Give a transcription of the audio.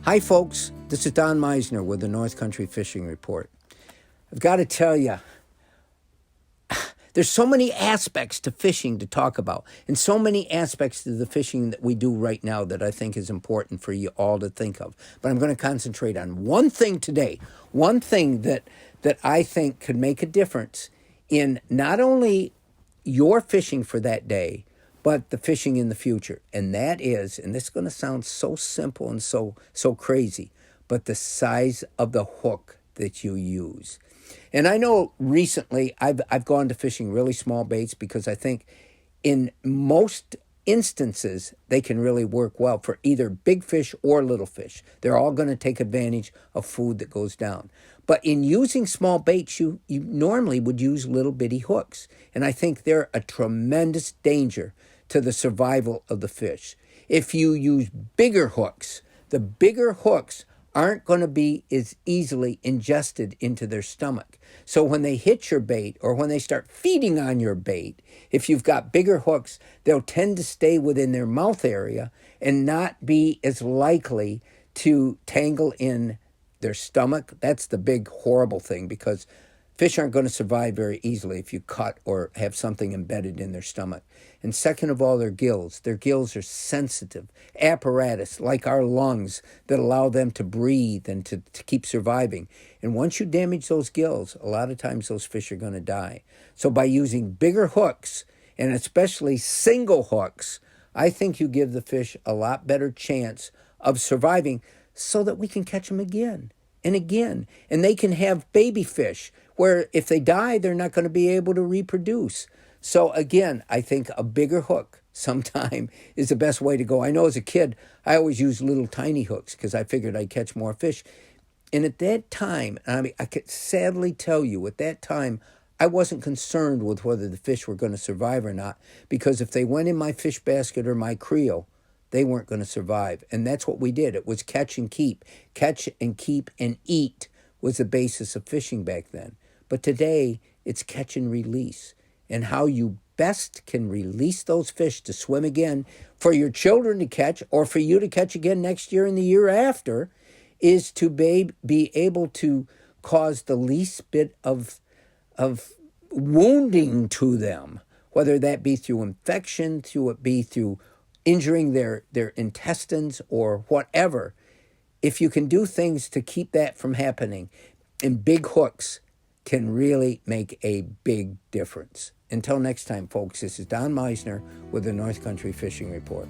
Hi, folks. This is Don Meisner with the North Country Fishing Report. I've got to tell you, there's so many aspects to fishing to talk about, and so many aspects to the fishing that we do right now that I think is important for you all to think of. But I'm going to concentrate on one thing today, one thing that I think could make a difference in not only your fishing for that day, but the fishing in the future. And that is, and this is going to sound so simple and so crazy, but the size of the hook that you use. And I know recently I've gone to fishing really small baits because I think in most instances they can really work well for either big fish or little fish. They're all going to take advantage of food that goes down. But in using small baits, you normally would use little bitty hooks. And I think they're a tremendous danger to the survival of the fish. If you use bigger hooks, the bigger hooks aren't going to be as easily ingested into their stomach. So when they hit your bait or when they start feeding on your bait, if you've got bigger hooks, they'll tend to stay within their mouth area and not be as likely to tangle in their stomach. That's the big horrible thing, because fish aren't going to survive very easily if you cut or have something embedded in their stomach. And second of all, their gills. Their gills are sensitive apparatus, like our lungs, that allow them to breathe and to keep surviving. And once you damage those gills, a lot of times those fish are going to die. So by using bigger hooks, and especially single hooks, I think you give the fish a lot better chance of surviving so that we can catch them again and again. And they can have baby fish where if they die, they're not going to be able to reproduce. So again, I think a bigger hook sometime is the best way to go. I know as a kid, I always used little tiny hooks because I figured I'd catch more fish. And at that time, I could sadly tell you, at that time, I wasn't concerned with whether the fish were going to survive or not, because if they went in my fish basket or my creel, they weren't going to survive. And that's what we did. It was catch and keep. Catch and keep and eat was the basis of fishing back then. But today, it's catch and release. And how you best can release those fish to swim again for your children to catch or for you to catch again next year and the year after is to be able to cause the least bit of wounding to them, whether that be through infection, through injuring their intestines or whatever. If you can do things to keep that from happening, and big hooks can really make a big difference. Until next time, folks, this is Don Meisner with the North Country Fishing Report.